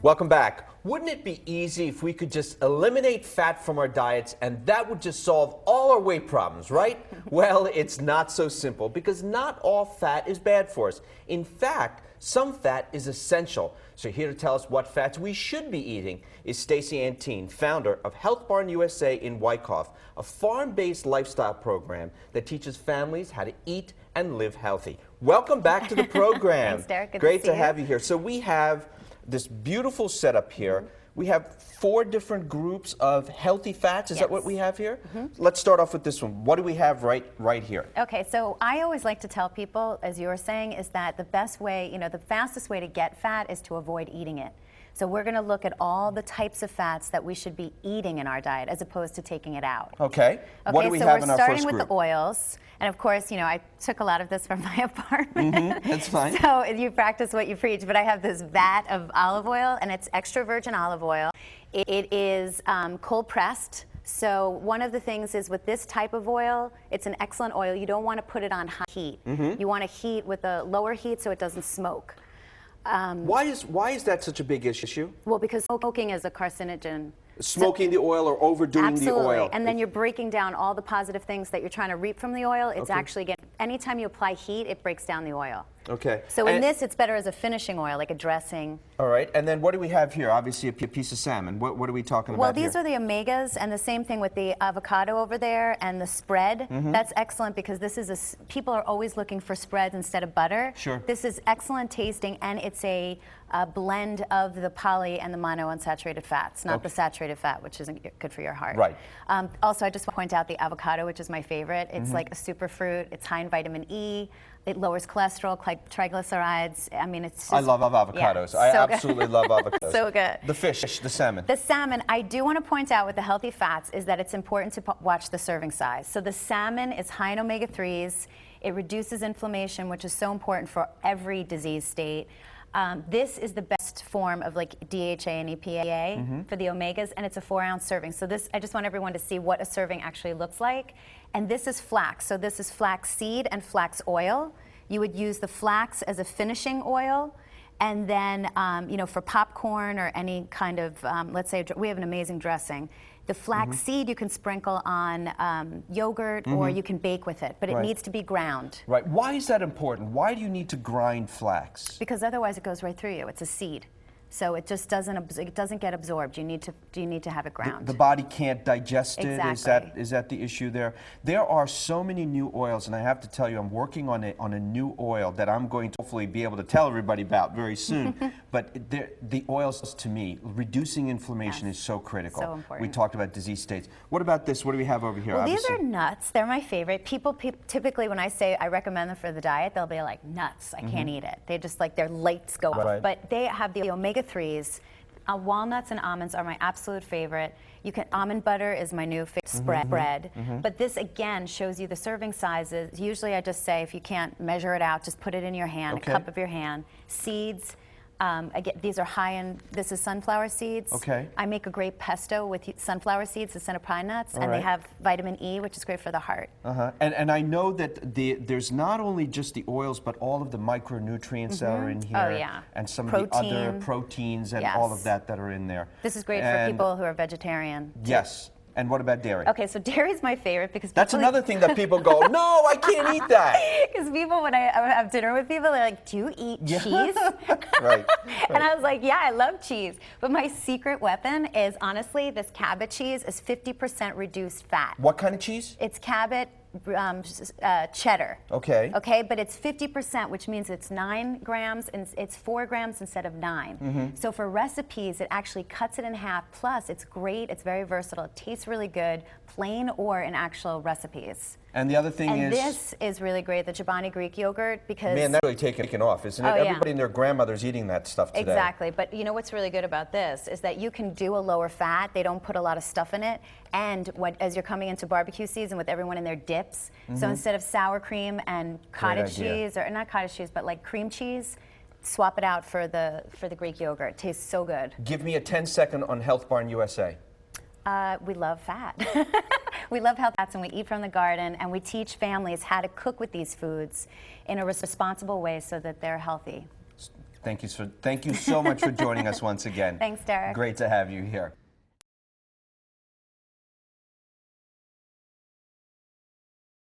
Welcome back. Wouldn't it be easy if we could just eliminate fat from our diets and that would just solve all our weight problems, right? Well, it's not so simple because not all fat is bad for us. In fact, some fat is essential. So here to tell us what fats we should be eating is Stacey Antine, founder of HealthBarn USA in Wyckoff, a farm-based lifestyle program that teaches families how to eat and live healthy. Welcome back to the program. Thanks, Derrick. Good Great to see have you here. So we have this beautiful setup here. We have 4 different groups of healthy fats. Is that what we have here? Let's start off with this one. What do we have right here? Okay, so I always like to tell people, as you were saying, is that the best way, the fastest way to get fat is to avoid eating it. So we're going to look at all the types of fats that we should be eating in our diet as opposed to taking it out. Okay. What do we have in our first group? So we're starting with the oils. And of course, I took a lot of this from my apartment. That's fine. So you practice what you preach. But I have this vat of olive oil, and it's extra virgin olive oil. It is cold pressed. So one of the things is with this type of oil, it's an excellent oil. You don't want to put it on high heat. You want to heat with a lower heat so it doesn't smoke. Why is that such a big issue? Well, because smoking is a carcinogen. Smoking the oil or overdoing the oil. And then you're breaking down all the positive things that you're trying to reap from the oil. It's actually anytime you apply heat, it breaks down the oil. Okay. So in this, it's better as a finishing oil, like a dressing. All right. And then what do we have here? Obviously a piece of salmon. What are we talking about Well, these here? are the omegas, and the same thing with the avocado over there and the spread. That's excellent because this is people are always looking for spreads instead of butter. Sure. This is excellent tasting, and it's a blend of the poly and the monounsaturated fats, not the saturated fat, which isn't good for your heart. Right. Also, I just want to point out the avocado, which is my favorite. It's like a superfruit. It's high in vitamin E. It lowers cholesterol, triglycerides. I mean, it's just, I love avocados. Yeah, I so absolutely love avocados. So good. The fish, the salmon. The salmon, I do want to point out with the healthy fats is that it's important to watch the serving size. So the salmon is high in omega-3s. It reduces inflammation, which is so important for every disease state. This is the best form of DHA and EPA for the omegas, and it's a 4-ounce serving. So this, I just want everyone to see what a serving actually looks like. And this is flax. So this is flax seed and flax oil. You would use the flax as a finishing oil. And then, for popcorn or any kind of, let's say we have an amazing dressing. The flax seed you can sprinkle on yogurt or you can bake with it, but it needs to be ground. Right. Why is that important? Why do you need to grind flax? Because otherwise it goes right through you. It's a seed. So it just doesn't get absorbed. You need to have it ground. The body can't digest it. Exactly. Is that the issue there? There are so many new oils, and I have to tell you, I'm working on a new oil that I'm going to hopefully be able to tell everybody about very soon. But the oils, to me, reducing inflammation is so critical. So important. We talked about disease states. What about this? What do we have over here? Well, these are nuts. They're my favorite. People typically, when I say I recommend them for the diet, they'll be like, nuts. I can't eat it. They just their lights go off. But they have the omega-3s. Walnuts and almonds are my absolute favorite. Almond butter is my new favorite spread. But this again shows you the serving sizes. Usually I just say if you can't measure it out, just put it in your hand, a cup of your hand. Seeds. Again, these are high in, this is sunflower seeds. Okay. I make a great pesto with sunflower seeds instead of pine nuts, and they have vitamin E, which is great for the heart. And I know that there's not only just the oils, but all of the micronutrients that are in here. Oh, yeah. And some of the other proteins and all of that are in there. This is great for people who are vegetarian. Yes. And what about dairy? Okay, so dairy is my favorite because that's another thing that people go, no, I can't eat that. Because people, when I have dinner with people, they're like, do you eat cheese? Right. And I was like, yeah, I love cheese. But my secret weapon is, honestly, this Cabot cheese is 50% reduced fat. What kind of cheese? It's Cabot cheddar. Okay. Okay, but it's 50%, which means it's 9 grams and it's 4 grams instead of 9. So for recipes, it actually cuts it in half. Plus, it's great. It's very versatile. It tastes really good, plain or in actual recipes. And the other thing and this is really great, the Chobani Greek yogurt, because... Man, that's really taken off, isn't it? Oh, yeah. Everybody and their grandmother's eating that stuff today. Exactly, but you know what's really good about this is that you can do a lower fat. They don't put a lot of stuff in it. And as you're coming into barbecue season with everyone in their dips, so instead of sour cream and cottage cheese, or not cottage cheese, but like cream cheese, swap it out for the Greek yogurt. It tastes so good. Give me a 10-second on HealthBarn USA. We love fat. We love health fats, and we eat from the garden, and we teach families how to cook with these foods in a responsible way so that they're healthy. Thank you so much for joining us once again. Thanks, Derrick. Great to have you here.